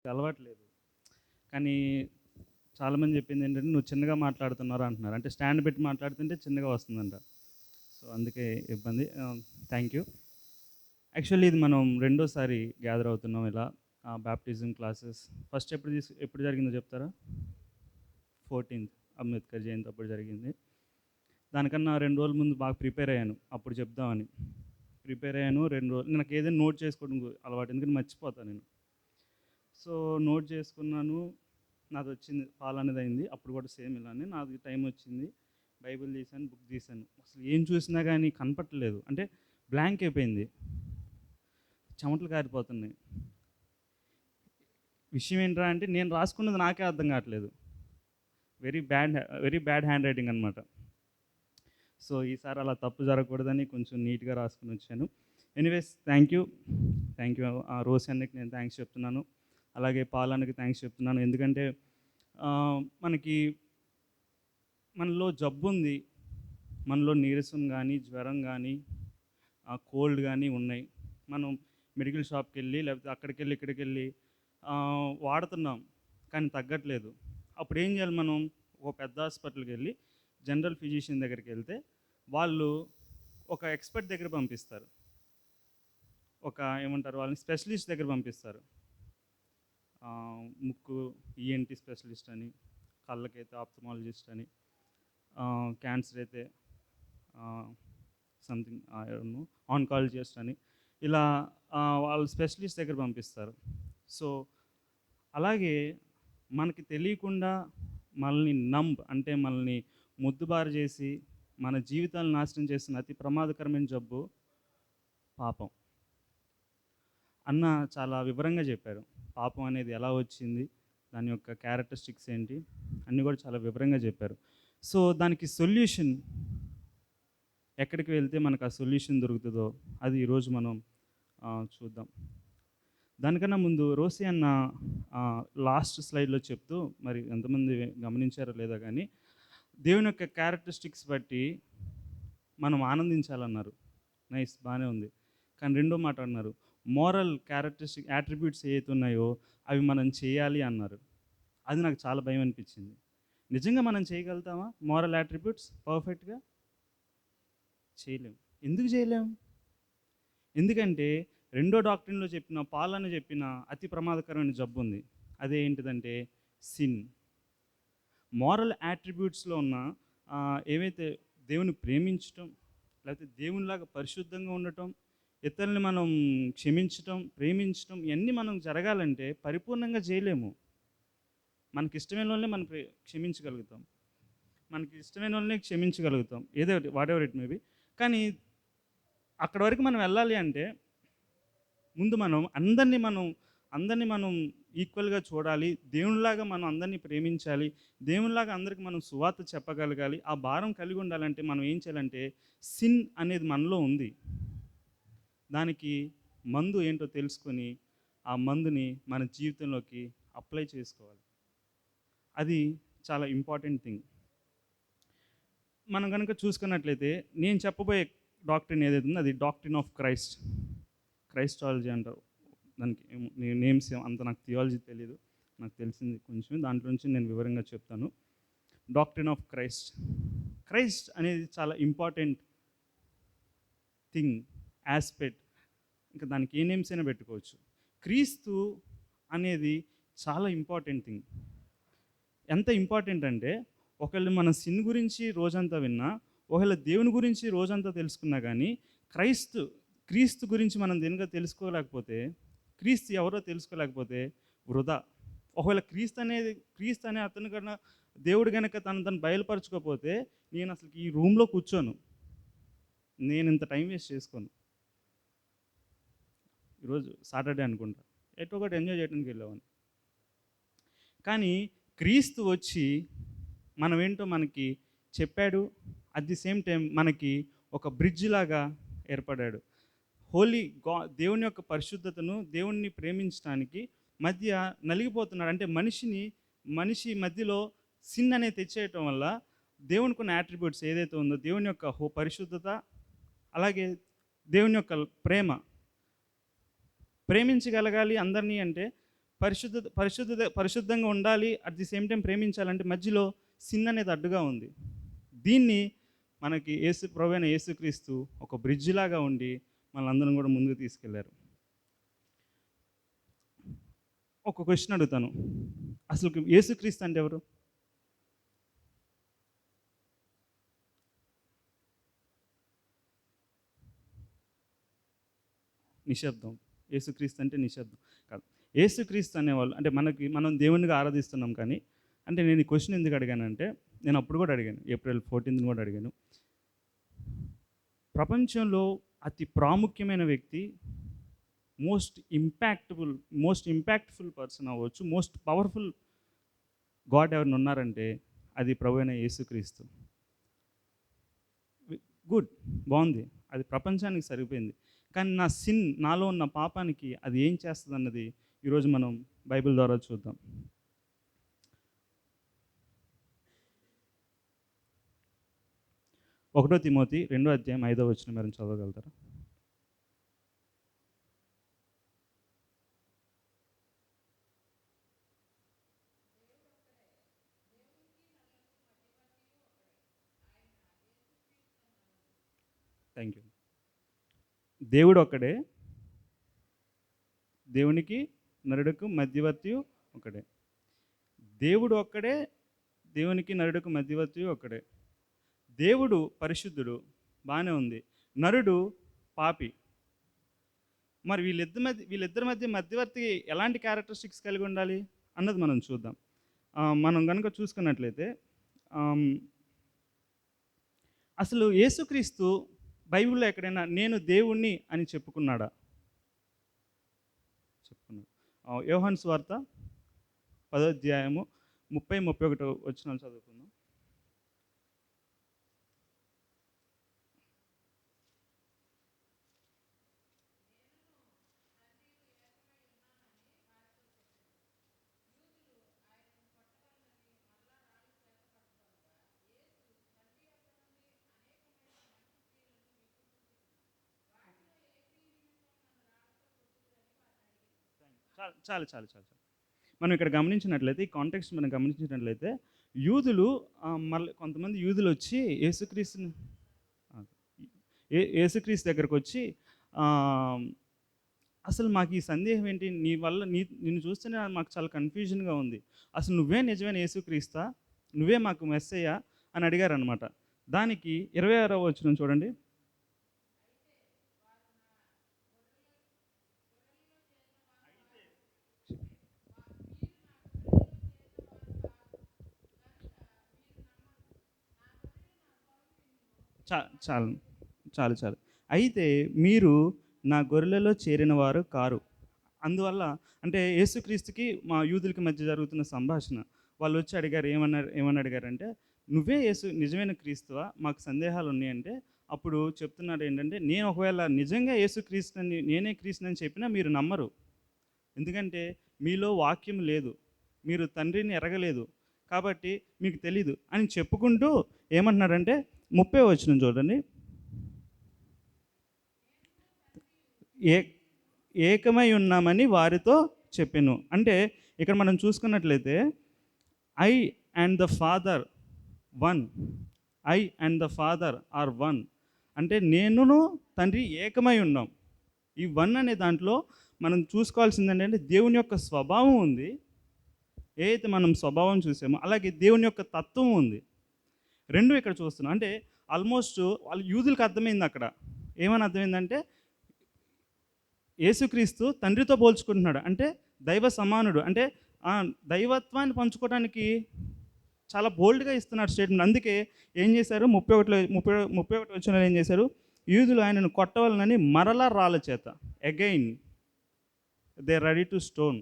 అలవాటు లేదు. కానీ చాలామంది చెప్పింది ఏంటంటే, "నువ్వు చిన్నగా మాట్లాడుతున్నారా" అంటున్నారు. అంటే స్టాండ్ పెట్టి మాట్లాడుతుంటే చిన్నగా వస్తుందంట. సో, అందుకే ఇబ్బంది. Thank you. యాక్చువల్లీ ఇది మనం రెండోసారి గ్యాదర్ అవుతున్నాం ఇలా బాప్టిజం క్లాసెస్. ఫస్ట్ ఎప్పుడు జరిగిందో చెప్తారా? 14th అంబేద్కర్ జయంతి అప్పుడు జరిగింది. దానికన్నా 2 రోజుల ముందు బాగా ప్రిపేర్ అయ్యాను. అప్పుడు చెప్దామని. ప్రిపేర్ అయ్యాను 2 రోజులు. నాకు ఏదైనా నోట్ చేసుకోవడం అలవాటు. ఎందుకంటే మర్చిపోతాను నేను. సో, నోట్ చేసుకున్నాను. నాదొచ్చింది పాలనేది అయింది. అప్పుడు కూడా సేమ్ ఇలానే నాది టైం వచ్చింది. బైబిల్ తీశాను, బుక్ తీశాను. అసలు ఏం చూసినా కానీ కనపట్టలేదు. అంటే బ్లాంక్ అయిపోయింది. చెమటలు కారిపోతున్నాయి. విషయం ఏంట్రా అంటే నేను రాసుకున్నది నాకే అర్థం కావట్లేదు. వెరీ బ్యాడ్ హ్యాండ్ రైటింగ్ అనమాట. సో, ఈసారి అలా తప్పు జరగకూడదని కొంచెం నీట్‌గా రాసుకొని వచ్చాను. Anyways thank you. రోసి అన్నకి నేను థ్యాంక్స్ చెప్తున్నాను. అలాగే పాల్ అన్నకి థ్యాంక్స్ చెప్తున్నాను. ఎందుకంటే మనకి మనలో జబ్బుంది. మనలో నీరసం గానీ, జ్వరం గానీ, కోల్డ్ గానీ ఉన్నాయి. మనం మెడికల్ షాప్‌కెళ్ళి లేకపోతే అక్కడికెళ్ళి, ఇక్కడికెళ్ళి వాడుతున్నాం. కానీ తగ్గట్లేదు. అప్పుడేం చేయాలి మనం? ఒక పెద్ద హాస్పిటల్‌కెళ్ళి జనరల్ ఫిజిషియన్ దగ్గరికెళ్తే వాళ్ళు ఒక ఎక్స్‌పర్ట్ దగ్గర పంపిస్తారు. ఏమంటారు వాళ్ళని స్పెషలిస్ట్ దగ్గర పంపిస్తారు. ముక్కు ఈఎన్‌టీ స్పెషలిస్ట్ అని, కళ్ళకైతే ఆప్థమాలజిస్ట్ అని, క్యాన్సర్ అయితే something I don't know oncologist అని ఇలా వాళ్ళు స్పెషలిస్ట్ దగ్గర పంపిస్తారు. సో, అలాగే మనకి తెలియకుండా మనల్ని అంటే మనల్ని మొద్దుబారు చేసి మన జీవితాలను నాశనం చేసిన అతి ప్రమాదకరమైన జబ్బు పాపం. అన్న చాలా వివరంగా చెప్పారు. పాపం అనేది ఎలా వచ్చింది, దాని యొక్క క్యారెక్టరిస్టిక్స్ ఏంటి అన్నీ కూడా చాలా వివరంగా చెప్పారు. సో, దానికి సొల్యూషన్ ఎక్కడికి వెళ్తే మనకు ఆ సొల్యూషన్ దొరుకుతుందో అది ఈరోజు మనం చూద్దాం. దానికన్నా ముందు రోసి అన్న లాస్ట్ స్లైడ్లో చెప్తూ, మరి ఎంతమంది గమనించారో లేదో కానీ, దేవుని యొక్క క్యారెక్టరిస్టిక్స్ బట్టి మనం ఆనందించాలన్నారు. నైస్, బాగానే ఉంది. కానీ రెండో మాట అన్నారు, మోరల్ యాట్రిబ్యూట్స్ ఏవైతే ఉన్నాయో అవి మనం చేయాలి అన్నారు. అది నాకు చాలా భయం అనిపించింది. నిజంగా మనం చేయగలుగుతామా మోరల్ యాట్రిబ్యూట్స్ పర్ఫెక్ట్గా? చేయలేం. ఎందుకు చేయలేం? ఎందుకంటే రెండో డాక్ట్రిన్‌లో పాలని చెప్పిన అతి ప్రమాదకరమైన జబ్బు ఉంది. అదేంటిదంటే సిన్. మోరల్ యాట్రిబ్యూట్స్‌లో ఉన్న ఏవైతే దేవుని ప్రేమించటం, లేకపోతే దేవునిలాగా పరిశుద్ధంగా ఉండటం, ఇతరుల్ని మనం క్షమించటం, ప్రేమించటం ఇవన్నీ మనం జరగాలంటే పరిపూర్ణంగా చేయలేము. మనకిష్టమైన వాళ్ళనే మనం క్షమించగలుగుతాం. మనకి ఇష్టమైన వాళ్ళనే క్షమించగలుగుతాం. ఏదో వాటెవర్ ఇట్ మే బి. కానీ అక్కడి వరకు మనం వెళ్ళాలి అంటే ముందు అందరినీ మనం ఈక్వల్గా చూడాలి. దేవునిలాగా మనం అందరినీ ప్రేమించాలి. దేవునిలాగా అందరికి మనం సువార్త చెప్పగలగాలి. ఆ భారం కలిగి ఉండాలంటే మనం ఏం చేయాలంటే సిన్ అనేది మనలో ఉంది. దానికి మందు ఏంటో తెలుసుకొని ఆ మందుని మన జీవితంలోకి అప్లై చేసుకోవాలి. అది చాలా ఇంపార్టెంట్ థింగ్. మనం కనుక చూసుకున్నట్లయితే నేను చెప్పబోయే డాక్ట్రిన్ ఏదైతే ఉందో అది డాక్ట్రిన్ ఆఫ్ క్రైస్టాలజీ అంటారు. దానికి నేమ్స్ అంత నాకు థియాలజీ తెలియదు. నాకు తెలిసింది కొంచెం, దాంట్లో నుంచి నేను వివరంగా చెప్తాను. డాక్ట్రిన్ ఆఫ్ క్రైస్ట్ అనేది చాలా ఇంపార్టెంట్ థింగ్, ఆస్పెక్ట్. ఇంకా దానికి ఏ నేమ్స్ అయినా పెట్టుకోవచ్చు. క్రీస్తు అనేది చాలా ఇంపార్టెంట్ థింగ్. ఎంత ఇంపార్టెంట్ అంటే ఒకవేళ మన సిన్ గురించి రోజంతా విన్నా, ఒకవేళ దేవుని గురించి రోజంతా తెలుసుకున్నా కానీ క్రీస్తు గురించి మనం దేనిగా తెలుసుకోలేకపోతే, క్రీస్తు ఎవరో తెలుసుకోలేకపోతే వృధా. ఒకవేళ క్రీస్తు అనే అతను కన్నా దేవుడు కనుక తను బయలుపరచుకోకపోతే నేను అసలు ఈ రూమ్లో కూర్చోను. నేను ఇంత టైం వేస్ట్ చేసుకోను. ఈరోజు సాటర్డే అనుకుంటా, ఎటో ఒకటి ఎంజాయ్ చేయడానికి వెళ్ళామని. కానీ క్రీస్తు వచ్చి మనమేంటో మనకి చెప్పాడు. అట్ ది సేమ్ టైం మనకి ఒక బ్రిడ్జ్ లాగా ఏర్పడాడు. దేవుని యొక్క పరిశుద్ధతను, దేవుణ్ణి ప్రేమించడానికి మధ్య నలిగిపోతున్నాడు. అంటే మనిషి మధ్యలో సిన్ అనేది తెచ్చేయటం వల్ల దేవునికి ఉన్న యాట్రిబ్యూట్స్ ఏదైతే ఉందో, దేవుని యొక్క పరిశుద్ధత, అలాగే దేవుని యొక్క ప్రేమించగలగాలి అందరినీ అంటే పరిశుద్ధంగా ఉండాలి, అట్ ది సేమ్ టైం ప్రేమించాలంటే మధ్యలో సిన్ అనేది అడ్డుగా ఉంది. దీన్ని మనకి ప్రభువైన యేసుక్రీస్తు ఒక బ్రిడ్జ్ లాగా ఉండి మనందరం కూడా ముందుకు తీసుకెళ్లారు. ఒక క్వశ్చన్ అడుగుతాను, అసలు యేసుక్రీస్తు అంటే ఎవరు? నిశ్శబ్దం. యేసుక్రీస్తు అంటే నిశ్శబ్దం కాదు. యేసుక్రీస్తు అనేవాళ్ళు అంటే మనం దేవునిగా ఆరాధిస్తున్నాం, కానీ అంటే నేను ఈ క్వశ్చన్ ఎందుకు అడిగానంటే, నేను అప్పుడు కూడా అడిగాను, ఏప్రిల్ 14 కూడా అడిగాను. ప్రపంచంలో అతి ప్రాముఖ్యమైన వ్యక్తి, మోస్ట్ ఇంపాక్ట్ఫుల్ పర్సన్ అవ్వచ్చు, మోస్ట్ పవర్ఫుల్ గాడ్ ఎవరిని ఉన్నారంటే అది ప్రభువైన యేసుక్రీస్తు. గుడ్, బాగుంది, అది ప్రపంచానికి సరిపోయింది. కానీ నాలో ఉన్న పాపానికి అది ఏం చేస్తుంది అన్నది ఈరోజు మనం బైబిల్ ద్వారా చూద్దాం. ఒకటో తిమోతి 2వ అధ్యాయం 5వ వచనం మీరు చదవగలుగుతారా? Thank you. దేవుడు ఒక్కడే, దేవునికి నరుడుకు మధ్యవర్తి ఒకడే. దేవుడు ఒక్కడే, దేవునికి నరుడుకు మధ్యవర్తి ఒకడే. దేవుడు పరిశుద్ధుడు, బాగానే ఉంది. నరుడు పాపి. మరి వీళ్ళిద్దరి మధ్య మధ్యవర్తి ఎలాంటి క్యారెక్టరిస్టిక్స్ కలిగి ఉండాలి అన్నది మనం చూద్దాం. మనం కనుక చూసుకున్నట్లయితే అసలు యేసుక్రీస్తు బైబిల్లో ఎక్కడైనా నేను దేవుణ్ణి అని చెప్పుకున్నాడా? చెప్పుకున్నాడు. యోహాను సువార్త 10వ అధ్యాయము 30-31 వచనాలు చదువుకుందాం. చాలు. మనం ఇక్కడ గమనించినట్లయితే, ఈ కాంటెక్స్ట్ మనం గమనించినట్లయితే, యూదులు మళ్ళీ కొంతమంది యూదులు వచ్చి యేసుక్రీస్తు దగ్గరకు వచ్చి అసలు మాకు ఈ సందేహం ఏంటి, నీ వల్ల నిన్ను చూస్తేనే మాకు చాలా కన్ఫ్యూజన్గా ఉంది, అసలు నువ్వే నిజమైన యేసుక్రీస్తా, నువ్వే మాకు మెస్సయ్యా అని అడిగారు అనమాట. దానికి 26వ వచనం చూడండి. చాలు. అయితే మీరు నా గొర్రెలలో చేరిన వారు కారు. అందువల్ల అంటే యేసుక్రీస్తుకి మా యూదులకి మధ్య జరుగుతున్న సంభాషణ. వాళ్ళు వచ్చి అడిగారు, ఏమని అడిగారంటే, నువ్వే నిజమైన క్రీస్తువా, మాకు సందేహాలు ఉన్నాయంటే అప్పుడు చెప్తున్నాడు ఏంటంటే, నేను ఒకవేళ నిజంగా నేనే క్రీస్తుని చెప్పినా మీరు నమ్మరు, ఎందుకంటే మీలో వాక్యం లేదు, మీరు తండ్రిని ఎరగలేదు, కాబట్టి మీకు తెలీదు అని చెప్పుకుంటూ ఏమంటున్నాడంటే 30వ వచనం చూడండి. ఏకమై ఉన్నామని వారితో చెప్పెను. అంటే ఇక్కడ మనం చూసుకున్నట్లయితే I and the father are one అంటే నేనును తండ్రి ఏకమై ఉన్నాం. ఈ వన్ అనే దాంట్లో మనం చూసుకోవాల్సింది ఏంటంటే, దేవుని యొక్క స్వభావం ఉంది. ఏదైతే మనం స్వభావం చూసామో అలాగే దేవుని యొక్క తత్వం ఉంది. రెండు ఇక్కడ చూస్తున్నాం. అంటే ఆల్మోస్ట్ వాళ్ళ యూదులకు అర్థమైంది. అక్కడ ఏమని అర్థమైందంటే, యేసుక్రీస్తు తండ్రితో పోల్చుకుంటున్నాడు, అంటే దైవ సమానుడు, అంటే దైవత్వాన్ని పంచుకోవడానికి చాలా బోల్డ్గా ఇస్తున్నాడు స్టేట్మెంట్. అందుకే ఏం చేశారు, 31 వచనంలో ఏం చేశారు, యూదులు ఆయనను కొట్టవాలని మరలా రాళ్ళ చేత again they ready to stone.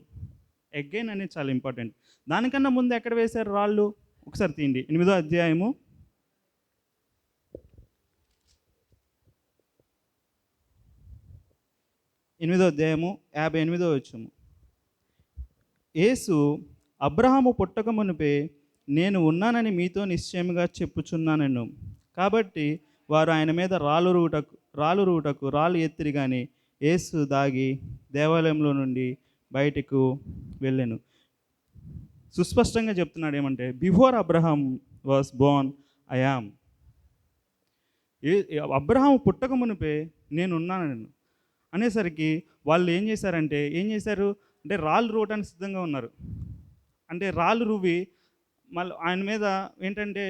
Again అనేది చాలా ఇంపార్టెంట్. దానికన్నా ముందు ఎక్కడ వేశారు రాళ్ళు, ఒకసారి తీయండి. 8వ అధ్యాయము 58వ వచనము. యేసు అబ్రహాము పుట్టక మునిపే నేను ఉన్నానని మీతో నిశ్చయముగా చెప్పుచున్నాను. కాబట్టి వారు ఆయన మీద రాళ్ళు ఎత్తిరి కానీ యేసు దాగి దేవాలయంలో నుండి బయటకు వెళ్ళాను. సుస్పష్టంగా చెప్తున్నాడు ఏమంటే, before Abraham was Born I am. A Abraham పుట్టక మునిపే నేనున్నాను అనేసరికి వాళ్ళు ఏం చేశారు అంటే రాళ్ళు రువ్వడానికి సిద్ధంగా ఉన్నారు. అంటే రాళ్ళు రువ్వి మళ్ళీ ఆయన మీద ఏంటంటే,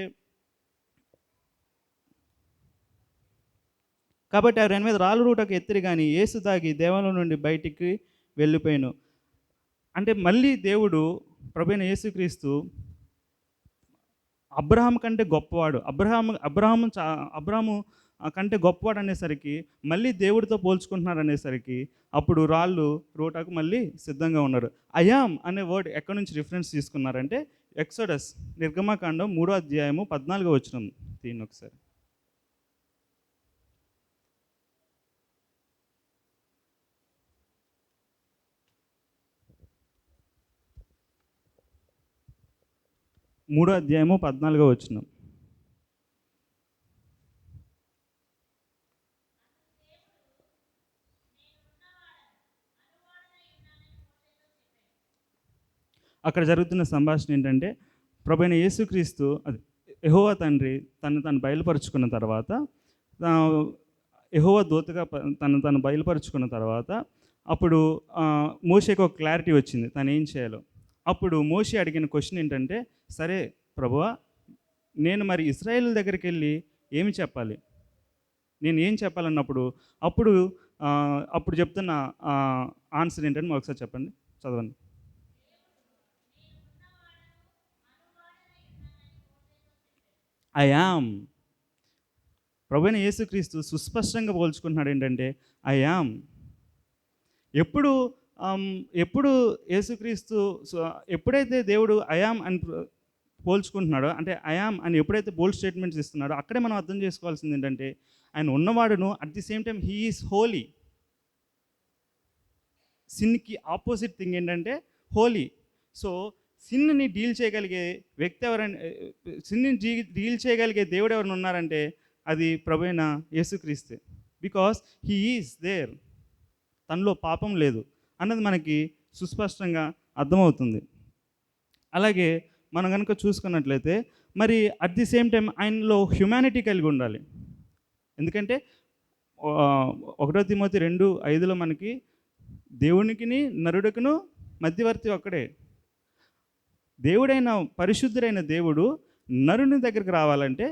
కాబట్టి ఆయన మీద రాళ్ళు రువ్వుటకు ఎత్తిరి కానీ యేసు తాగి దేవాలయం నుండి బయటికి వెళ్ళిపోయాను. అంటే మళ్ళీ దేవుడు ప్రభువైన యేసుక్రీస్తు అబ్రహాం కంటే గొప్పవాడు, అబ్రహాము కంటే గొప్పవాడు అనేసరికి మళ్ళీ దేవుడితో పోల్చుకుంటున్నాడు అనేసరికి అప్పుడు రాళ్ళు రోటాకు మళ్ళీ సిద్ధంగా ఉన్నారు. అయామ్ అనే వర్డ్ ఎక్కడి నుంచి రిఫరెన్స్ తీసుకున్నారంటే ఎక్సోడస్ నిర్గమకాండం 3వ అధ్యాయము 14వ వచనం తీయండి ఒకసారి. మూడో అధ్యాయము 14వ వచనం. అక్కడ జరుగుతున్న సంభాషణ ఏంటంటే, ప్రభువైన యేసుక్రీస్తు అది యెహోవా తండ్రి తను బయలుపరుచుకున్న తర్వాత, యెహోవా దూతగా తను బయలుపరుచుకున్న తర్వాత అప్పుడు మోషేకి ఒక క్లారిటీ వచ్చింది తను ఏం చేయాలో. అప్పుడు మోషే అడిగిన క్వశ్చన్ ఏంటంటే, సరే ప్రభువా, నేను మరి ఇశ్రాయేలు దగ్గరికి వెళ్ళి ఏమి చెప్పాలి, నేను ఏం చెప్పాలన్నప్పుడు అప్పుడు చెప్తున్న ఆన్సర్ ఏంటంటే ఒకసారి చెప్పండి, చదవండి. I am. ప్రభువైన యేసుక్రీస్తు సుస్పష్టంగా పోల్చుకుంటున్నాడు ఏంటంటే ఐ యామ్. ఎప్పుడు యేసుక్రీస్తు ఎప్పుడైతే దేవుడు ఐ యామ్ అని పోల్చుకుంటున్నాడో, అంటే ఐ యామ్ అని ఎప్పుడైతే బోల్డ్ స్టేట్మెంట్స్ ఇస్తున్నాడో అక్కడే మనం అర్థం చేసుకోవాల్సింది ఏంటంటే ఆయన ఉన్నవాడును, at the same time he is holy. సిన్కి ఆపోజిట్ థింగ్ ఏంటంటే హోలీ. సో సిన్ని డీల్ చేయగలిగే వ్యక్తి ఎవరంటే, సిన్ని డీల్ చేయగలిగే దేవుడు ఎవరైనా ఉన్నారంటే అది ప్రభువైన యేసుక్రీస్తే. బికాస్ హీ ఈజ్ దేర్, తనలో పాపం లేదు అన్నది మనకి సుస్పష్టంగా అర్థమవుతుంది. అలాగే మనం కనుక చూసుకున్నట్లయితే మరి అట్ ది సేమ్ టైం ఆయనలో హ్యుమానిటీ కలిగి ఉండాలి. ఎందుకంటే 1 తిమోతి 2:5 మనకి దేవునికిని నరుడికిను మధ్యవర్తి ఒక్కడే. దేవుడైన పరిశుద్ధుడైన దేవుడు నరుని దగ్గరికి రావాలంటే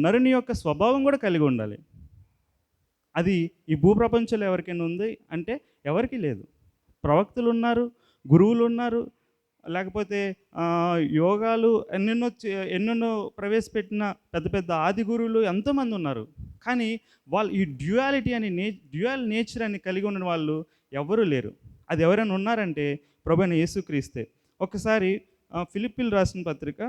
నరుని యొక్క స్వభావం కూడా కలిగి ఉండాలి. అది ఈ భూప్రపంచంలో ఎవరికైనా ఉంది అంటే ఎవరికీ లేదు. ప్రవక్తలు ఉన్నారు, గురువులు ఉన్నారు, లేకపోతే యోగాలు ఎన్నెన్నో ప్రవేశపెట్టిన పెద్ద పెద్ద ఆది గురువులు ఎంతోమంది ఉన్నారు. కానీ వాళ్ళు ఈ డ్యూయాలిటీ అని డ్యూయల్ నేచర్ అని కలిగి ఉన్న వాళ్ళు ఎవరూ లేరు. అది ఎవరైనా ఉన్నారంటే ప్రభువైన యేసుక్రీస్తే. ఒకసారి ఫిలిప్పీలు రాసిన పత్రిక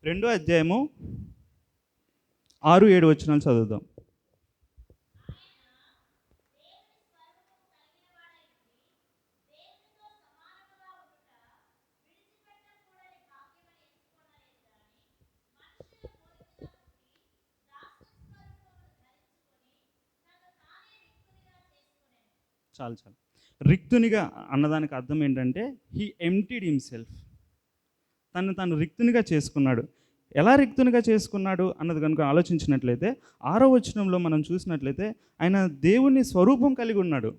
2వ అధ్యాయము 6-7 వచనాలు చదువుదాం. చాలు రిక్తునిగా అన్నదానికి అర్థం ఏంటంటే హీ ఎంప్టీడ్ హిమ్సెల్ఫ్. తను రిక్తునిగా చేసుకున్నాడు. ఎలా రిక్తునిగా చేసుకున్నాడు అన్నది కనుక ఆలోచించినట్లయితే 6వ వచనంలో మనం చూసినట్లయితే ఆయన దేవుని స్వరూపం కలిగి ఉన్నాడు.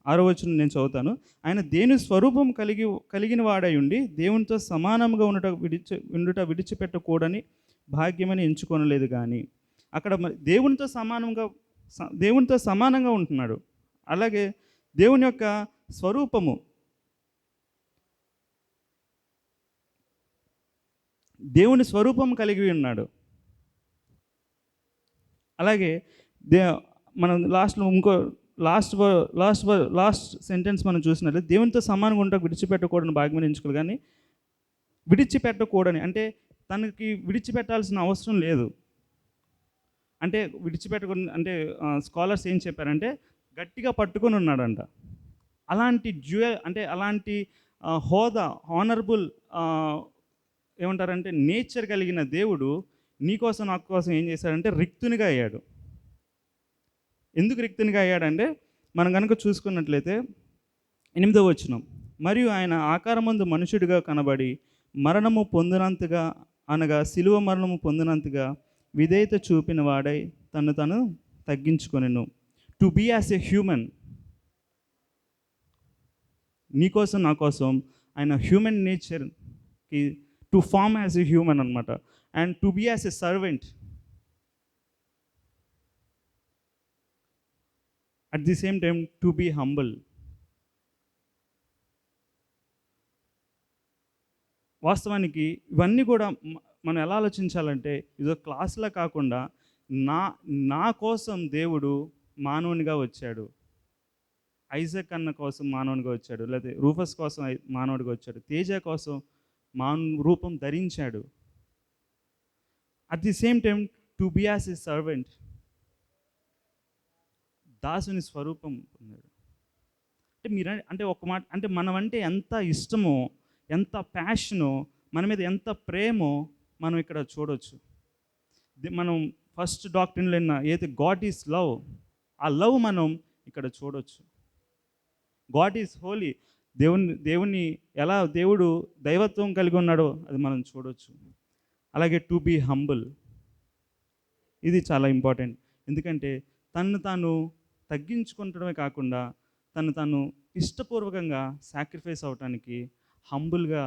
6వ వచనం నేను చదువుతాను. ఆయన దేవుని స్వరూపం కలిగిన వాడై ఉండి దేవునితో సమానంగా ఉండుట విడిచిపెట్టకూడని భాగ్యమని ఎంచుకొనలేదు. కానీ అక్కడ దేవునితో సమానంగా ఉంటున్నాడు. అలాగే దేవుని యొక్క స్వరూపము, దేవుని స్వరూపం కలిగి ఉన్నాడు. అలాగే మనం లాస్ట్ సెంటెన్స్ మనం చూసినట్లయితే దేవునితో సమానంగా ఉంటా విడిచిపెట్టకూడని భాగ్యం ఎంచుకోవాలి. కానీ విడిచిపెట్టకూడని అంటే తనకి విడిచిపెట్టాల్సిన అవసరం లేదు. అంటే విడిచిపెట్టకూడని అంటే స్కాలర్స్ ఏం చెప్పారంటే గట్టిగా పట్టుకొని ఉన్నాడంట. అలాంటి అలాంటి హోదా, ఆనరబుల్ ఏమంటారంటే నేచర్ కలిగిన దేవుడు నీకోసం నా కోసం ఏం చేశాడంటే రిక్తునిగా అయ్యాడు. ఎందుకు రిక్తునిగా అయ్యాడంటే మనం కనుక చూసుకున్నట్లయితే 8వ వచనం, మరియు ఆయన ఆకారమందు మనుషుడిగా కనబడి మరణము పొందినంతగా, అనగా శిలువ మరణము పొందినంతగా విధేయత చూపిన వాడై తను తగ్గించుకొనెను. To be as a human, నీకోసం నా కోసం ఆయన హ్యూమన్ నేచర్కి to form as a human అనమాట. And to be as a servant, at the same time to be humble. వాస్తవానికి ఇవన్నీ కూడా మనం ఎలా ఆలోచించాలంటే ఇదో క్లాసులా కాకుండా నా కోసం దేవుడు మానవునిగా వచ్చాడు. ఐజక్ అన్న కోసం మానవునిగా వచ్చాడు, లేకపోతే రూఫస్ కోసం మానవుడిగా వచ్చాడు, తేజ కోసం రూపం ధరించాడు. At the same time to be as a servant, దాసుని స్వరూపం పొందాడు. అంటే ఒక మాట అంటే మనం అంటే ఎంత ఇష్టమో, ఎంత ప్యాషనో, మన మీద ఎంత ప్రేమో మనం ఇక్కడ చూడవచ్చు. మనం ఫస్ట్ డాక్ట్రిన్లో ఏదైతే గాడ్ ఈజ్ లవ్, ఆ లవ్ మనం ఇక్కడ చూడవచ్చు. గాడ్ ఈజ్ హోలీ, దేవుని ఎలా దేవుడు దైవత్వం కలిగి ఉన్నాడో అది మనం చూడవచ్చు. అలాగే టు బీ హంబుల్, ఇది చాలా ఇంపార్టెంట్. ఎందుకంటే తను తాను తగ్గించుకుంటడమే కాకుండా తను ఇష్టపూర్వకంగా సాక్రిఫైస్ అవటానికి హంబుల్గా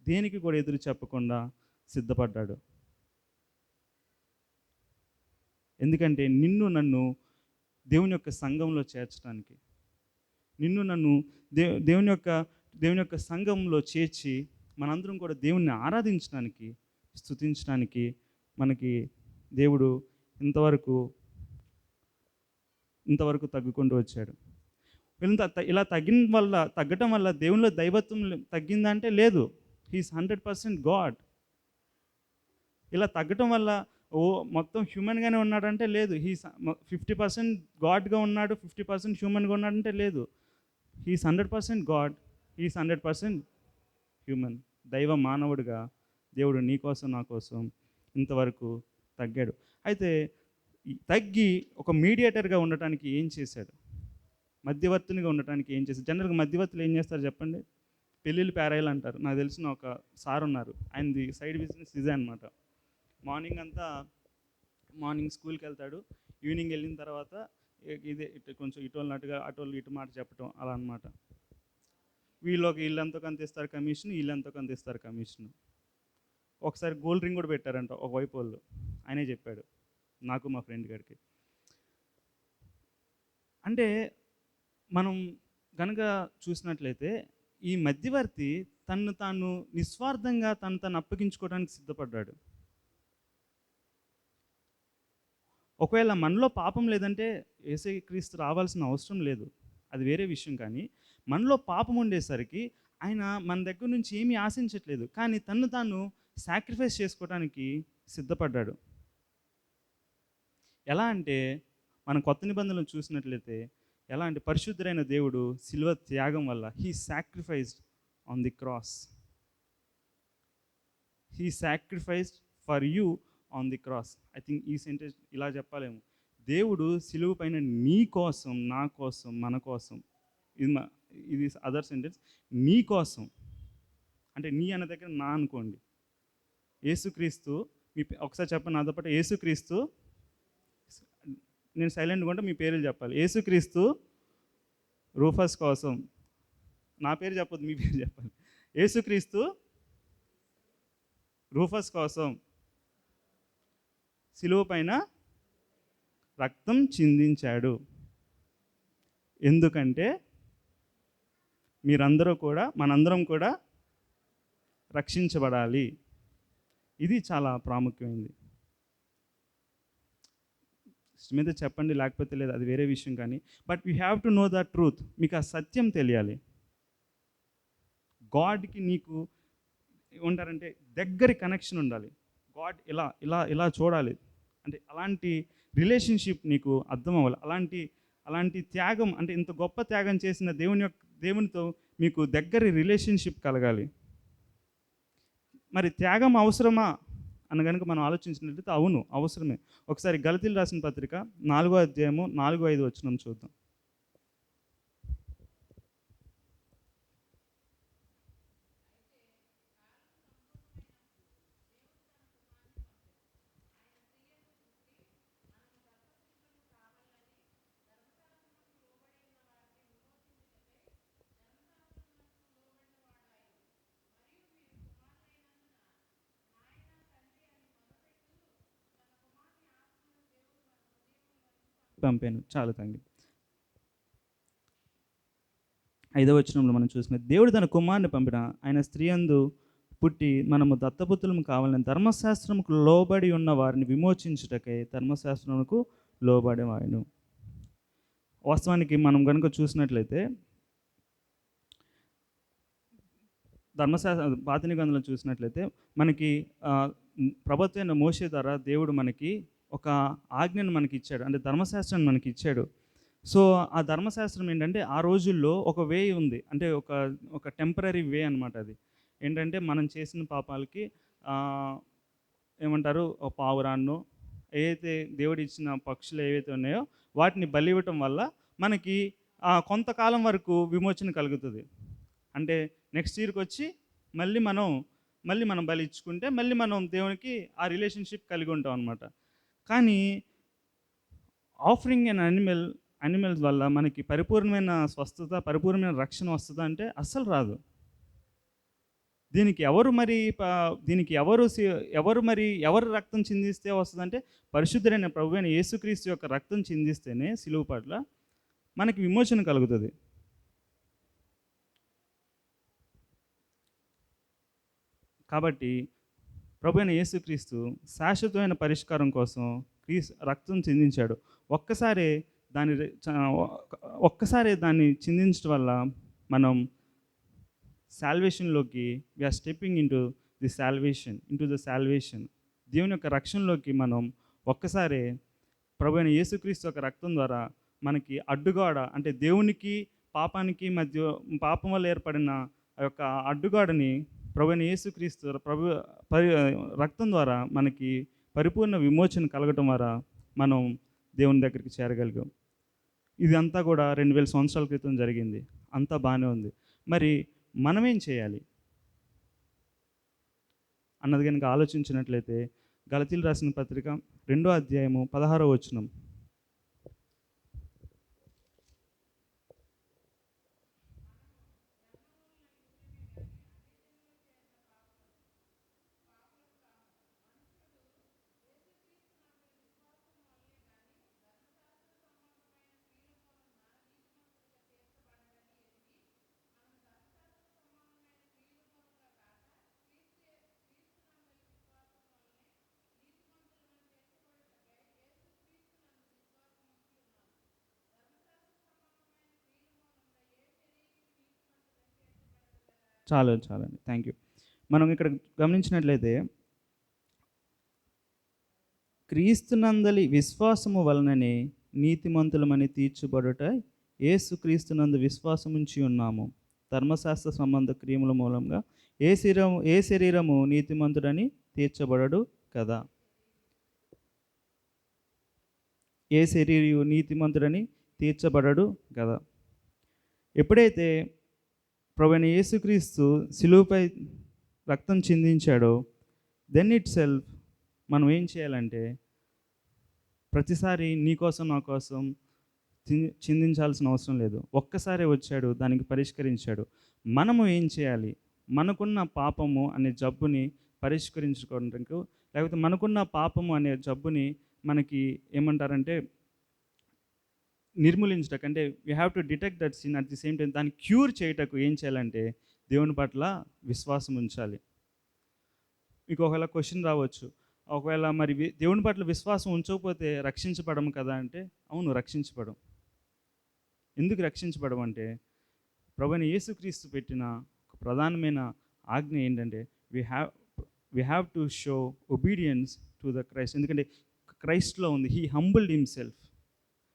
దేనికి కూడా ఎదురు చెప్పకుండా సిద్ధపడ్డాడు. ఎందుకంటే నిన్ను నన్ను దేవుని యొక్క సంఘంలో చేర్చడానికి, నిన్ను నన్ను దేవుని యొక్క సంఘంలో చేర్చి మనందరం కూడా దేవుణ్ణి ఆరాధించడానికి, స్తుతించడానికి మనకి దేవుడు ఇంతవరకు తగ్గుకుంటూ వచ్చాడు. ఇలా తగ్గటం వల్ల దేవునిలో దైవత్వం తగ్గిందంటే లేదు. He is 100% God. ఇలా తగ్గటం వల్ల మొత్తం హ్యూమన్గానే ఉన్నాడంటే లేదు. హీస్ 50% గాడ్గా ఉన్నాడు, 50% హ్యూమన్గా ఉన్నాడంటే లేదు. He is 100% God, he is 100% human. దైవ మానవుడిగా దేవుడు నీ కోసం నా కోసం ఇంతవరకు తగ్గాడు. అయితే తగ్గి ఒక మీడియేటర్గా ఉండటానికి ఏం చేశాడు? మధ్యవర్తినిగా ఉండటానికి ఏం చేశాడు? జనరల్గా మధ్యవర్తులు ఏం చేస్తారు చెప్పండి? పెళ్ళిళ్ళు పేరాయిలు అంటారు. నాకు తెలిసిన ఒక సార్ ఉన్నారు, ఆయనది సైడ్ బిజినెస్ ఇదే అనమాట. మార్నింగ్ స్కూల్కి వెళ్తాడు, ఈవినింగ్ వెళ్ళిన తర్వాత ఇదే కొంచెం ఇటు అన్నట్టుగా అటోళ్ళు ఇటు మాట చెప్పటం అలా అనమాట. వీళ్ళెంతో కొంత ఇస్తారు కమిషన్, వీళ్ళెంతో కొంత ఇస్తారు కమిషన్. ఒకసారి గోల్డ్ రింగ్ కూడా పెట్టారంట ఒకవైపు వాళ్ళు. ఆయనే చెప్పాడు నాకు, మా ఫ్రెండ్ గారికి. అంటే మనం కనుక చూసినట్లయితే ఈ మధ్యవర్తి తాను నిస్వార్థంగా తను అప్పగించుకోవడానికి సిద్ధపడ్డాడు. ఒకవేళ మనలో పాపం లేదంటే యేసుక్రీస్తు రావాల్సిన అవసరం లేదు, అది వేరే విషయం. కానీ మనలో పాపం ఉండేసరికి ఆయన మన దగ్గర నుంచి ఏమీ ఆశించట్లేదు, కానీ తాను సాక్రిఫైస్ చేసుకోవడానికి సిద్ధపడ్డాడు. ఎలా అంటే మనం కొత్త నిబంధనలు చూసినట్లయితే ఎలా అంటే పరిశుద్ధుడైన దేవుడు శిలువ త్యాగం వల్ల he sacrificed on the cross. He sacrificed for you on the cross. I think ఈ సెంటెన్స్ ఇలా చెప్పాలేమో, దేవుడు శిలువ పైన నీ కోసం, నా కోసం, మన కోసం, ఇది అదర్ సెంటెన్స్, నీ కోసం అంటే నీ అన్న దగ్గర నా అనుకోండి. యేసుక్రీస్తు ఒకసారి చెప్పండి నాతో పాటు, యేసుక్రీస్తు. నేను సైలెంట్గా ఉంటే మీ పేర్లు చెప్పాలి. యేసుక్రీస్తు రూఫస్ కోసం, నా పేరు చెప్పొద్దు, మీ పేరు చెప్పాలి. యేసుక్రీస్తు రూఫస్ కోసం శిలువ పైన రక్తం చిందించాడు. ఎందుకంటే మనందరం కూడా రక్షించబడాలి. ఇది చాలా ప్రాముఖ్యమైనది. మీద చెప్పండి లేకపోతే లేదు, అది వేరే విషయం. కానీ but you have to know the truth. మీకు ఆ సత్యం తెలియాలి. గాడ్కి నీకు ఏమంటారంటే దగ్గరి కనెక్షన్ ఉండాలి. గాడ్ ఇలా చూడాలి అంటే అలాంటి రిలేషన్షిప్ నీకు అర్థం అవ్వాలి. అలాంటి త్యాగం అంటే ఇంత గొప్ప త్యాగం చేసిన దేవునితో మీకు దగ్గరి రిలేషన్షిప్ కలగాలి. మరి త్యాగం అవసరమా అని కనుక మనం ఆలోచించినట్లయితే అవును, అవసరమే. ఒకసారి గలతీలు రాసిన పత్రిక 4వ అధ్యాయము 4, 5 వచనం చూద్దాం. పంపాను, చాలు తండ్రి. 5వ వచనంలో మనం చూసిన దేవుడు తన కుమారుని పంపిన ఆయన స్త్రీ యందు పుట్టి మనము దత్తపుత్రులం కావాలని ధర్మశాస్త్రముకు లోబడి ఉన్న వారిని విమోచించుటకై ధర్మశాస్త్రముకు లోబడి వాయను. వాస్తవానికి మనం కనుక చూసినట్లయితే ధర్మశాస్త్ర పాత నిబంధనలు చూసినట్లయితే మనకి ప్రభుత్వ అయిన మోషే ద్వారా దేవుడు మనకి ఒక ఆజ్ఞను మనకి ఇచ్చాడు, అంటే ధర్మశాస్త్రాన్ని మనకి ఇచ్చాడు. సో ఆ ధర్మశాస్త్రం ఏంటంటే ఆ రోజుల్లో ఒక వే ఉంది, అంటే ఒక ఒక టెంపరీ వే అనమాట. అది ఏంటంటే మనం చేసిన పాపాలకి ఏమంటారు, ఒక పావురాన్నో ఏదైతే దేవుడు ఇచ్చిన పక్షులు ఏవైతే ఉన్నాయో వాటిని బలి ఇవ్వటం వల్ల మనకి కొంతకాలం వరకు విమోచన కలుగుతుంది. అంటే నెక్స్ట్ ఇయర్కి వచ్చి మళ్ళీ మనం బలి ఇచ్చుకుంటే మళ్ళీ మనం దేవునికి ఆ రిలేషన్షిప్ కలిగి ఉంటాం అనమాట. కానీ ఆఫరింగ్ అండ్ అనిమల్స్ వల్ల మనకి పరిపూర్ణమైన స్వస్థత, పరిపూర్ణమైన రక్షణ వస్తుందా అంటే అస్సలు రాదు. దీనికి ఎవరు రక్తం చిందిస్తే వస్తుందంటే పరిశుద్ధుడైన ప్రభువైన యేసుక్రీస్తు యొక్క రక్తం చిందిస్తేనే సిలువ పట్ల మనకి విమోచన కలుగుతుంది. కాబట్టి ప్రభువైన యేసుక్రీస్తు శాశ్వతమైన పరిష్కారం కోసం రక్తం చిందించాడు. ఒక్కసారి దాన్ని చిందించడం వల్ల మనం సాల్వేషన్లోకి we are stepping into the salvation. దేవుని యొక్క రక్షణలోకి మనం ఒక్కసారి ప్రభువైన యేసుక్రీస్తు యొక్క రక్తం ద్వారా మనకి అడ్డుగోడ, అంటే దేవునికి పాపానికి మధ్య పాపం వల్ల ఏర్పడిన ఆ యొక్క అడ్డుగోడని ప్రభువైన యేసుక్రీస్తు రక్తం ద్వారా మనకి పరిపూర్ణ విమోచన కలగటం ద్వారా మనం దేవుని దగ్గరికి చేరగలిగాం. ఇది అంతా కూడా 2000 సంవత్సరాల క్రితం జరిగింది. అంతా బాగానే ఉంది. మరి మనమేం చేయాలి అన్నది కనుక ఆలోచించినట్లయితే గలతీలు రాసిన పత్రిక 2వ అధ్యాయము 16వ వచనం. చాలండి, థ్యాంక్ యూ. మనం ఇక్కడ గమనించినట్లయితే క్రీస్తునందలి విశ్వాసము వలననే నీతిమంతులమని తీర్చబడుట యేసుక్రీస్తునందు విశ్వాసముంచి ఉన్నాము. ధర్మశాస్త్ర సంబంధ క్రియముల మూలంగా ఏ శరీరము నీతిమంతుడని తీర్చబడడు కదా. ఏ శరీరము నీతిమంతుడని తీర్చబడడు కదా. ఎప్పుడైతే ప్రభువైన యేసుక్రీస్తు శిలువపై రక్తం చిందించాడో దెన్ ఇట్ సెల్ఫ్ మనం ఏం చేయాలంటే ప్రతిసారి నీ కోసం నా కోసం చిందించాల్సిన అవసరం లేదు. ఒక్కసారి వచ్చాడు, దానికి పరిష్కరించాడు. మనము ఏం చేయాలి? మనకున్న పాపము అనే జబ్బుని పరిష్కరించుకోవడానికి, లేకపోతే మనకున్న పాపము అనే జబ్బుని మనకి ఏమంటారంటే నిర్మూలించటకు, అంటే we have to detect that sin at the same time దాన్ని క్యూర్ చేయటకు ఏం చేయాలంటే దేవుని పట్ల విశ్వాసం ఉంచాలి. మీకు ఒకవేళ క్వశ్చన్ రావచ్చు, ఒకవేళ మరి దేవుని పట్ల విశ్వాసం ఉంచకపోతే రక్షించబడము కదా అంటే అవును, రక్షించబడం. ఎందుకు రక్షించబడం అంటే ప్రభువైన యేసుక్రీస్తు పెట్టిన ఒక ప్రధానమైన ఆజ్ఞ ఏంటంటే we have to show obedience to the Christ. ఎందుకంటే క్రైస్ట్లో ఉంది, హీ హంబుల్డ్ హిమ్సెల్ఫ్.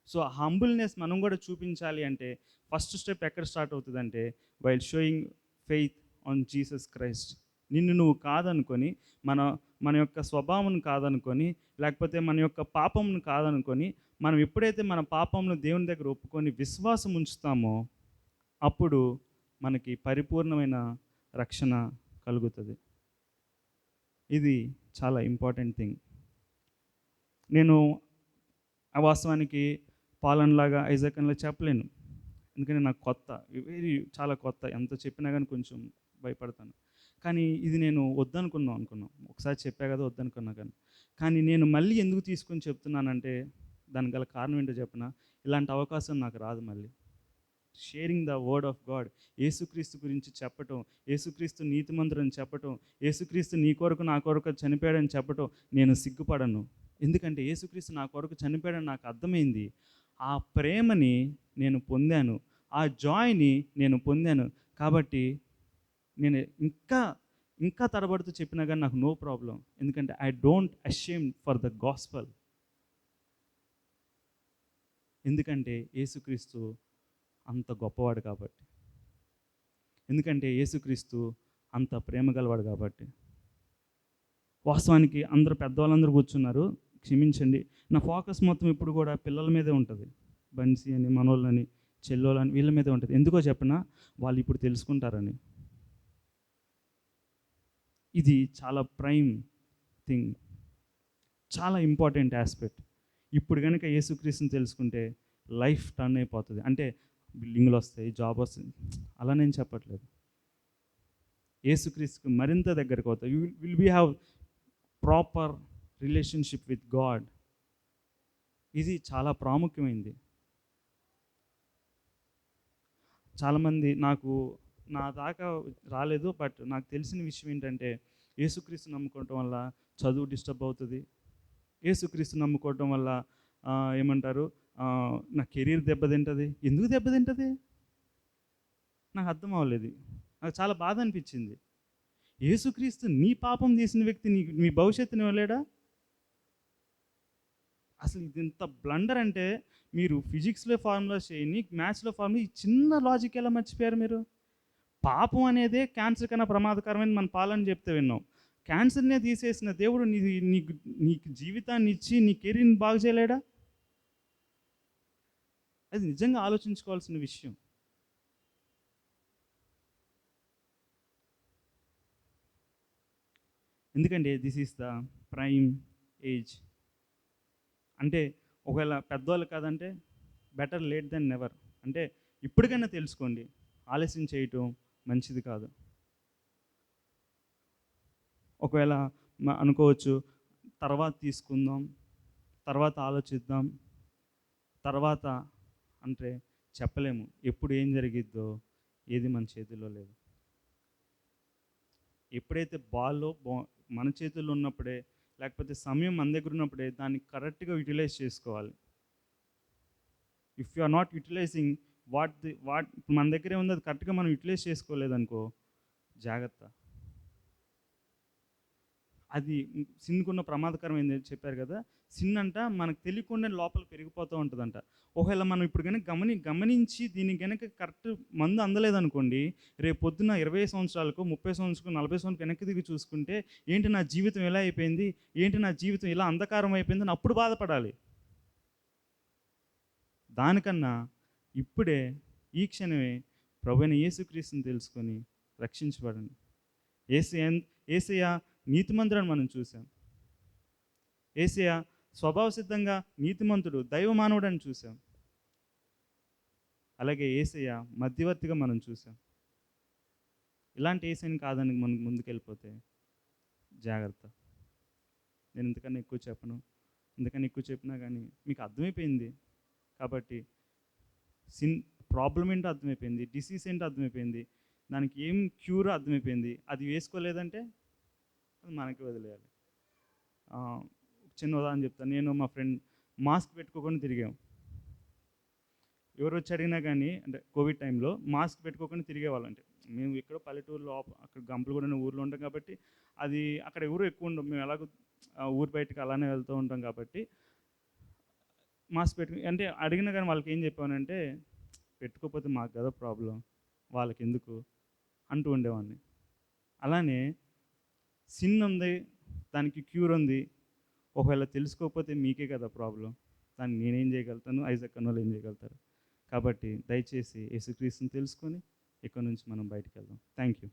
సో ఆ హంబుల్నెస్ మనం కూడా చూపించాలి అంటే ఫస్ట్ స్టెప్ ఎక్కడ స్టార్ట్ అవుతుందంటే while showing faith on Jesus Christ. నిన్ను నువ్వు కాదనుకొని, మన మన యొక్క స్వభావం కాదనుకొని, లేకపోతే మన యొక్క పాపంను కాదనుకొని, మనం ఎప్పుడైతే మన పాపంను దేవుని దగ్గర ఒప్పుకొని విశ్వాసం ఉంచుతామో, అప్పుడు మనకి పరిపూర్ణమైన రక్షణ కలుగుతుంది. ఇది చాలా ఇంపార్టెంట్ థింగ్. నేను వాస్తవానికి పాలనలాగా ఐజాక్‌లా చెప్పలేను. ఎందుకంటే నాకు కొత్త. చాలా కొత్త. ఎంత చెప్పినా గానీ కొంచెం భయపడతాను. కానీ ఇది నేను వద్దనుకున్నాం. ఒకసారి చెప్పా కదా వద్దనుకున్నా కానీ. కానీ నేను మళ్ళీ ఎందుకు తీసుకొని చెప్తున్నానంటే, దానికి గల కారణం ఏంటో చెప్పనా? ఇలాంటి అవకాశం నాకు రాదు మళ్ళీ. Sharing the word of God. యేసుక్రీస్తు గురించి చెప్పటం, యేసుక్రీస్తు నీతిమంతుడని చెప్పటం, యేసుక్రీస్తు నీ కొరకు నా కొరకు చనిపోయాడని చెప్పటం నేను సిగ్గుపడను. ఎందుకంటే యేసుక్రీస్తు నా కొరకు చనిపోయాడని నాకు అర్థమైంది. ఆ ప్రేమని నేను పొందాను. ఆ జాయ్‌ని నేను పొందాను. కాబట్టి నేను ఇంకా, ఇంకా తడబడుతూ చెప్పినా గానీ నాకు నో ప్రాబ్లమ్. ఎందుకంటే I don't ashamed for the gospel. ఎందుకంటే యేసుక్రీస్తు అంత గొప్పవాడు కాబట్టి. ఎందుకంటే యేసుక్రీస్తు అంత ప్రేమ గలవాడు కాబట్టి. వాస్తవానికి అందరూ పెద్దవాళ్ళందరూ కూర్చున్నారు. క్షమించండి. నా ఫోకస్ మొత్తం ఇప్పుడు కూడా పిల్లల మీదే ఉంటది. బన్సీ అని, మనోళ్ళని, చెల్లోలని వీళ్ళ మీదే ఉంటది. ఎందుకో చెప్పనా? వాళ్ళు ఇప్పుడు తెలుసుకుంటారని. ఇది చాలా ప్రైమ్ థింగ్. చాలా ఇంపార్టెంట్ యాస్పెక్ట్. ఇప్పుడు గనుక యేసుక్రీస్తుని తెలుసుకుంటే లైఫ్ టర్న్ అయిపోతది. అంటే బిల్డింగులు వస్తాయి, జాబ్ వస్తుంది. అలా నేను చెప్పట్లేదు. యేసుక్రీస్తుకి మరింత దగ్గరకు అవుతాయి. You will be have proper relationship with God. ఇది చాలా ప్రాముఖ్యమైనది. చాలామంది నా దాకా రాలేదు. బట్ నాకు తెలిసిన విషయం ఏంటంటే, యేసుక్రీస్తు నమ్ముకోవటం వల్ల చదువు డిస్టర్బ్ అవుతది. యేసుక్రీస్తు నమ్ముకోవటం వల్ల ఏమంటారు, నా కెరీర్ దెబ్బతింటది. ఎందుకు దెబ్బతింటది? నాకు అర్థం అవ్వలేదు. నాకు చాలా బాధ అనిపించింది. యేసుక్రీస్తు నీ పాపం తీసిన వ్యక్తి నీ భవిష్యత్తుని ఇవ్వలేడా? అసలు ఇది ఇంత బ్లండర్ అంటే, మీరు ఫిజిక్స్‌లో ఫార్ములాస్ చేయండి, మ్యాథ్స్‌లో ఫార్ములా, ఈ చిన్న లాజిక్ ఎలా మర్చిపోయారు మీరు? పాపం అనేదే క్యాన్సర్ కన్నా ప్రమాదకరమని మన పాలన చెప్తే విన్నాం. క్యాన్సర్‌నే తీసేసిన దేవుడు నీకు జీవితాన్ని ఇచ్చి నీ కెరీర్‌ని బాగు చేయలేడా? అది నిజంగా ఆలోచించుకోవాల్సిన విషయం. ఎందుకంటే this is the prime age. అంటే ఒకవేళ పెద్దవాళ్ళు కాదంటే బెటర్ లేట్ దెన్ నెవర్. అంటే ఇప్పటికైనా తెలుసుకోండి. ఆలస్యం చేయటం మంచిది కాదు. ఒకవేళ అనుకోవచ్చు, తర్వాత తీసుకుందాం, తర్వాత ఆలోచిద్దాం, తర్వాత అంటే చెప్పలేము. ఎప్పుడు ఏం జరిగిద్దో ఏది మన చేతుల్లో లేదు. ఎప్పుడైతే మన చేతుల్లో ఉన్నప్పుడే, లేకపోతే సమయం మన దగ్గర ఉన్నప్పుడే దాన్ని కరెక్ట్‌గా యుటిలైజ్ చేసుకోవాలి. If you are not utilising what మన దగ్గరే ఉంది, అది కరెక్ట్‌గా మనం యుటిలైజ్ చేసుకోలేదనుకో జాగ్రత్త. అది సిన్‌కున్న ప్రమాదకరమైంది చెప్పారు కదా! సిన్ అంట మనకు తెలియకుండా లోపల పెరిగిపోతూ ఉంటదంట. ఒకవేళ మనం ఇప్పుడు గనుక గమనించి దీనికి గనక కరెక్ట్ మందు అందలేదనుకోండి, రేపు పొద్దున్న 20 సంవత్సరాలకు, 30 సంవత్సరాలకు, 40 సంవత్సరాలకు వెనక్కి తిరిగి చూసుకుంటే, ఏంటి నా జీవితం ఇలా అయిపోయింది? ఏంటి నా జీవితం ఇలా అంధకారం అయిపోయిందని అప్పుడు బాధపడాలి. దానికన్నా ఇప్పుడే, ఈ క్షణమే ప్రభువైన యేసుక్రీస్తుని తెలుసుకొని రక్షించబడండి. యేసయ్య నీతిమంతుడని మనం చూసాం. యేసయ్య స్వభావ సిద్ధంగా నీతిమంతుడు, దైవ మానవుడని చూసాం. అలాగే యేసయ్య మధ్యవర్తిగా మనం చూసాం. ఇలాంటి యేసయ్యని కాదని మనం ముందుకెళ్ళిపోతే జాగ్రత్త. నేను ఇంతకన్నా ఎక్కువ చెప్పను. ఇంతకన్నా ఎక్కువ చెప్పినా కానీ మీకు అర్థమైపోయింది. కాబట్టి ప్రాబ్లం ఏంటో అర్థమైపోయింది. డిసీజ్ ఏంటో అర్థమైపోయింది. దానికి ఏం క్యూర్ అర్థమైపోయింది. అది వేసుకోలేదంటే అది మనకి వదిలేయాలి. చిన్న ఉదాహరణ చెప్తాను. నేను మా ఫ్రెండ్ మాస్క్ పెట్టుకోకుండా తిరిగాం. ఎవరు వచ్చి అడిగినా కానీ, అంటే కోవిడ్ టైంలో మాస్క్ పెట్టుకోకుండా తిరిగేవాళ్ళం. అంటే మేము ఇక్కడ పల్లెటూరులో అక్కడ గంపలగూడెం ఊర్లో ఉంటాం కాబట్టి, అది అక్కడ ఎవరు ఎక్కువ ఉండవు. మేము ఎలాగో ఊరు బయటకి అలానే వెళ్తూ ఉంటాం కాబట్టి మాస్క్ అంటే అడిగినా కానీ వాళ్ళకి ఏం చెప్పానంటే, పెట్టుకోకపోతే మాకు కదా ప్రాబ్లం, వాళ్ళకి ఎందుకు అంటూ ఉండేవాడిని. అలానే సిన్ ఉంది, దానికి క్యూర్ ఉంది. ఒకవేళ తెలుసుకోకపోతే మీకే కదా ప్రాబ్లం. దాన్ని నేనేం చేయగలుగుతాను, ఐజాక్ అన్నోళ్ళు ఏం చేయగలుగుతారు? కాబట్టి దయచేసి యేసుక్రీస్తుని తెలుసుకొని ఇక్కడ నుంచి మనం బయటికి వెళ్దాం. Thank you.